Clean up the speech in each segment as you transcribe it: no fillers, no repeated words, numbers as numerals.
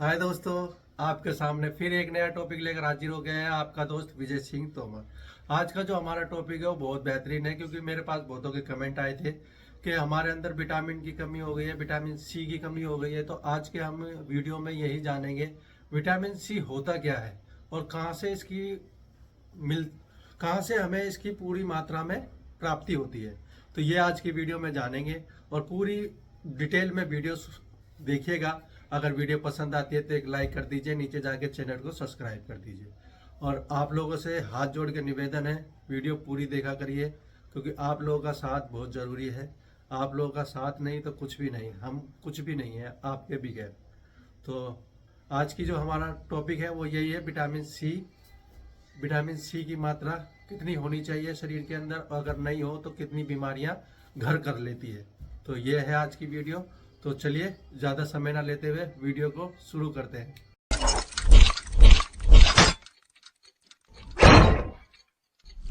हाय दोस्तों, आपके सामने फिर एक नया टॉपिक लेकर हाजिर हो गया है आपका दोस्त विजय सिंह तोमर। आज का जो हमारा टॉपिक है वो बहुत बेहतरीन है, क्योंकि मेरे पास बहुतों के कमेंट आए थे कि हमारे अंदर विटामिन की कमी हो गई है, विटामिन सी की कमी हो गई है। तो आज के हम वीडियो में यही जानेंगे विटामिन सी होता क्या है और मिल कहाँ से हमें इसकी पूरी मात्रा में प्राप्ति होती है। तो ये आज की वीडियो में जानेंगे और पूरी डिटेल में वीडियो देखिएगा। अगर वीडियो पसंद आती है तो एक लाइक कर दीजिए, नीचे जाके चैनल को सब्सक्राइब कर दीजिए। और आप लोगों से हाथ जोड़ के निवेदन है, वीडियो पूरी देखा करिए, क्योंकि आप लोगों का साथ बहुत ज़रूरी है। आप लोगों का साथ नहीं तो कुछ भी नहीं, हम कुछ भी नहीं है आपके बगैर। तो आज की जो हमारा टॉपिक है वो यही है विटामिन सी। विटामिन सी की मात्रा कितनी होनी चाहिए शरीर के अंदर, अगर नहीं हो तो कितनी बीमारियां घर कर लेती है। तो ये है आज की वीडियो। तो चलिए ज़्यादा समय ना लेते हुए वीडियो को शुरू करते हैं।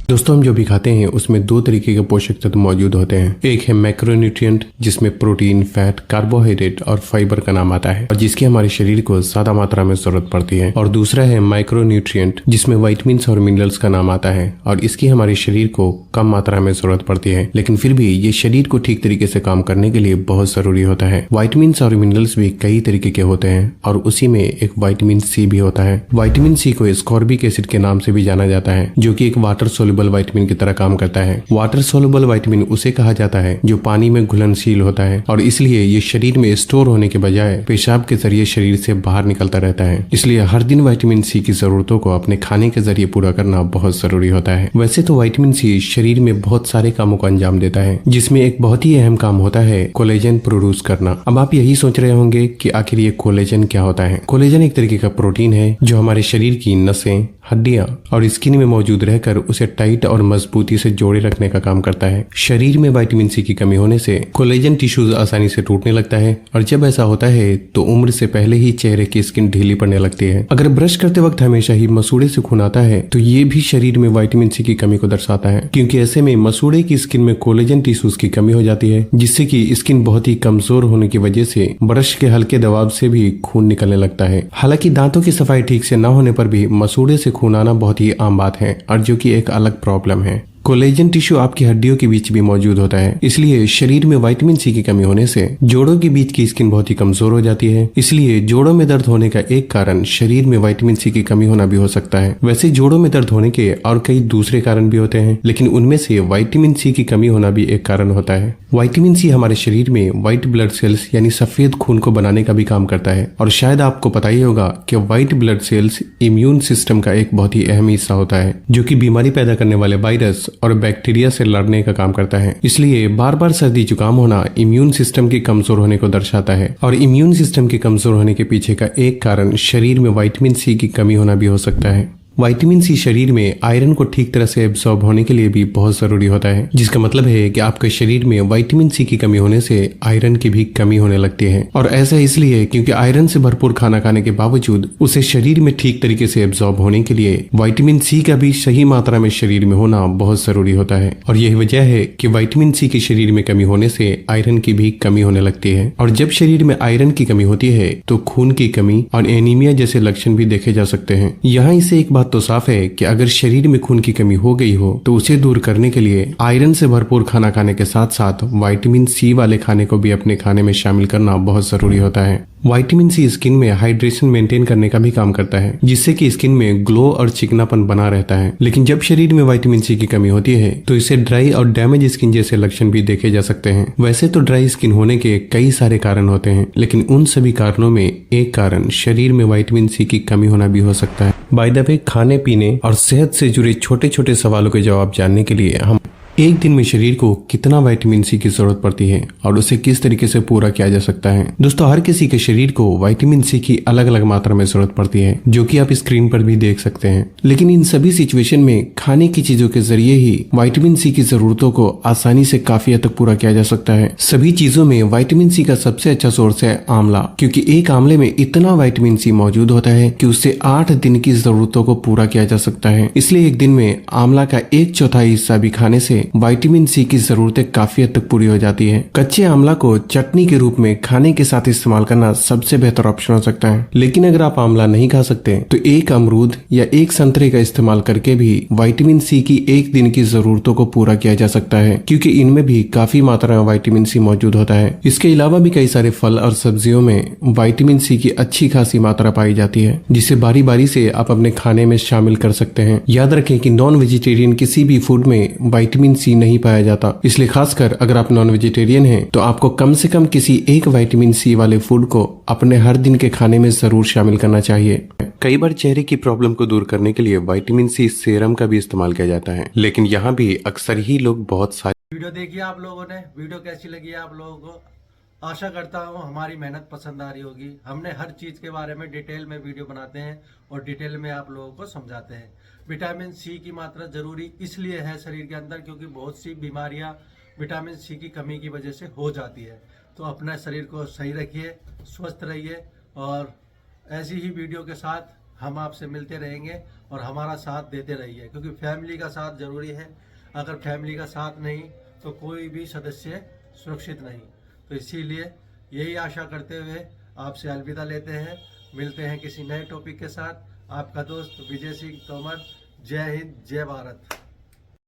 दोस्तों, हम जो भी खाते हैं उसमें दो तरीके के पोषक तत्व मौजूद होते हैं। एक है मैक्रोन्यूट्रिएंट, जिसमें प्रोटीन, फैट, कार्बोहाइड्रेट और फाइबर का नाम आता है और जिसकी हमारे शरीर को ज्यादा मात्रा में जरूरत पड़ती है। और दूसरा है माइक्रोन्यूट्रिएंट, जिसमें विटामिन और मिनरल्स का नाम आता है और इसकी हमारे शरीर को कम मात्रा में जरूरत पड़ती है, लेकिन फिर भी ये शरीर को ठीक तरीके से काम करने के लिए बहुत जरूरी होता है। विटामिन और मिनरल्स भी कई तरीके के होते हैं और उसी में एक विटामिन सी भी होता है। विटामिन सी को स्कॉर्बिक एसिड के नाम से भी जाना जाता है, जो कि एक वाटर सोल्युबल विटामिन की तरह काम करता है। वाटर सोल्युबल विटामिन उसे कहा जाता है जो पानी में घुलनशील होता है और इसलिए ये शरीर में स्टोर होने के बजाय पेशाब के जरिए शरीर से बाहर निकलता रहता है। इसलिए हर दिन विटामिन सी की जरूरतों को अपने खाने के जरिए पूरा करना बहुत जरूरी होता है। वैसे तो विटामिन सी शरीर में बहुत सारे कामों को अंजाम देता है, जिसमें एक बहुत ही अहम काम होता है कोलेजन प्रोड्यूस करना। अब आप यही सोच रहे होंगे कि आखिर ये कोलेजन क्या होता है। कोलेजन एक तरीके का प्रोटीन है जो हमारे शरीर की नसें, हड्डियां और स्किन में मौजूद रहकर उसे टाइट और मजबूती से जोड़े रखने का काम करता है। शरीर में विटामिन सी की कमी होने से कोलेजन टिश्यूज आसानी से टूटने लगता है और जब ऐसा होता है तो उम्र से पहले ही चेहरे की स्किन ढीली पड़ने लगती है। अगर ब्रश करते वक्त हमेशा ही मसूड़े से खून आता है तो ये भी शरीर में विटामिन सी की कमी को दर्शाता है, क्योंकि ऐसे में मसूड़े की स्किन में कोलेजन टिश्यूज की कमी हो जाती है, जिससे कि स्किन बहुत ही कमजोर होने की वजह से ब्रश के हल्के दबाव से भी खून निकलने लगता है। हालांकि दांतों की सफाई ठीक से न होने पर भी मसूड़े से खून आना बहुत ही आम बात है और जो कि एक अलग प्रॉब्लम है। कोलेजन टिश्यू आपकी हड्डियों के बीच भी मौजूद होता है, इसलिए शरीर में विटामिन सी की कमी होने से जोड़ों के बीच की स्किन बहुत ही कमजोर हो जाती है। इसलिए जोड़ों में दर्द होने का एक कारण शरीर में विटामिन सी की कमी होना भी हो सकता है। वैसे जोड़ों में दर्द होने के और कई दूसरे कारण भी होते हैं, लेकिन उनमें से विटामिन सी की कमी होना भी एक कारण होता है। विटामिन सी हमारे शरीर में व्हाइट ब्लड सेल्स यानी सफेद खून को बनाने का भी काम करता है और शायद आपको पता ही होगा कि white blood cells immune system का एक बहुत ही अहम हिस्सा होता है, जो कि बीमारी पैदा करने वाले वायरस और बैक्टीरिया से लड़ने का काम करता है। इसलिए बार बार सर्दी जुकाम होना इम्यून सिस्टम के कमजोर होने को दर्शाता है और इम्यून सिस्टम के कमजोर होने के पीछे का एक कारण शरीर में विटामिन सी की कमी होना भी हो सकता है। विटामिन सी शरीर में आयरन को ठीक तरह से एब्सॉर्ब होने के लिए भी बहुत जरूरी होता है, जिसका मतलब है कि आपके शरीर में विटामिन सी की कमी होने से आयरन की भी कमी होने लगती है। और ऐसा इसलिए क्योंकि आयरन से भरपूर खाना खाने के बावजूद उसे शरीर में ठीक तरीके से एब्सॉर्ब होने के लिए विटामिन सी का भी सही मात्रा में शरीर में होना बहुत जरूरी होता है। और यही वजह है कि विटामिन सी की शरीर में कमी होने से आयरन की भी कमी होने लगती है। और जब शरीर में आयरन की कमी होती है तो खून की कमी और एनीमिया जैसे लक्षण भी देखे जा सकते हैं। यहाँ इसे एक बात तो साफ है कि अगर शरीर में खून की कमी हो गई हो तो उसे दूर करने के लिए आयरन से भरपूर खाना खाने के साथ साथ विटामिन सी वाले खाने को भी अपने खाने में शामिल करना बहुत जरूरी होता है। विटामिन सी स्किन में हाइड्रेशन मेंटेन करने का भी काम करता है, जिससे कि स्किन में ग्लो और चिकनापन बना रहता है। लेकिन जब शरीर में विटामिन सी की कमी होती है तो इसे ड्राई और डैमेज स्किन जैसे लक्षण भी देखे जा सकते हैं। वैसे तो ड्राई स्किन होने के कई सारे कारण होते हैं, लेकिन उन सभी कारणों में एक कारण शरीर में विटामिन सी की कमी होना भी हो सकता है। बाय द वे, खाने पीने और सेहत से जुड़े छोटे छोटे सवालों के जवाब जानने के लिए हम एक दिन में शरीर को कितना विटामिन सी की जरूरत पड़ती है और उसे किस तरीके से पूरा किया जा सकता है। दोस्तों, हर किसी के शरीर को विटामिन सी की अलग अलग मात्रा में जरूरत पड़ती है, जो कि आप स्क्रीन पर भी देख सकते हैं। लेकिन इन सभी सिचुएशन में खाने की चीजों के जरिए ही विटामिन सी की जरूरतों को आसानी से काफी हद तक पूरा किया जा सकता है। सभी चीजों में विटामिन सी का सबसे अच्छा सोर्स है आंवला, क्योंकि एक आंवले में इतना विटामिन सी मौजूद होता है कि उससे 8 दिन की जरूरतों को पूरा किया जा सकता है। इसलिए एक दिन में आंवला का 1/4 हिस्सा भी खाने से विटामिन सी की जरूरतें काफी हद तक पूरी हो जाती है। कच्चे आंवला को चटनी के रूप में खाने के साथ इस्तेमाल करना सबसे बेहतर ऑप्शन हो सकता है। लेकिन अगर आप आंवला नहीं खा सकते तो एक अमरूद या एक संतरे का इस्तेमाल करके भी विटामिन सी की एक दिन की जरूरतों को पूरा किया जा सकता है, क्योंकि इनमें भी काफी मात्रा में विटामिन सी मौजूद होता है। इसके अलावा भी कई सारे फल और सब्जियों में विटामिन सी की अच्छी खासी मात्रा पाई जाती है, जिसे बारी बारी से आप अपने खाने में शामिल कर सकते हैं। याद रखें कि नॉन वेजिटेरियन किसी भी फूड में विटामिन सी नहीं पाया जाता, इसलिए खासकर अगर आप नॉन वेजिटेरियन हैं तो आपको कम से कम किसी एक विटामिन सी वाले फूड को अपने हर दिन के खाने में जरूर शामिल करना चाहिए। कई बार चेहरे की प्रॉब्लम को दूर करने के लिए विटामिन सी सीरम का भी इस्तेमाल किया जाता है, लेकिन यहाँ भी अक्सर ही लोग बहुत सारे वीडियो देखी आप लोगों ने, वीडियो कैसी लगी आप लोगों को? आशा करता हूँ हमारी मेहनत पसंद आ रही होगी। हमने हर चीज़ के बारे में डिटेल में वीडियो बनाते हैं और डिटेल में आप लोगों को समझाते हैं। विटामिन सी की मात्रा जरूरी इसलिए है शरीर के अंदर क्योंकि बहुत सी बीमारियां विटामिन सी की कमी की वजह से हो जाती है। तो अपना शरीर को सही रखिए, स्वस्थ रहिए और ऐसी ही वीडियो के साथ हम आपसे मिलते रहेंगे और हमारा साथ देते रहिए, क्योंकि फैमिली का साथ जरूरी है। अगर फैमिली का साथ नहीं तो कोई भी सदस्य सुरक्षित नहीं। तो इसीलिए यही आशा करते हुए आपसे अलविदा लेते हैं। मिलते हैं किसी नए टॉपिक के साथ। आपका दोस्त विजय सिंह तोमर। जय हिंद, जय भारत।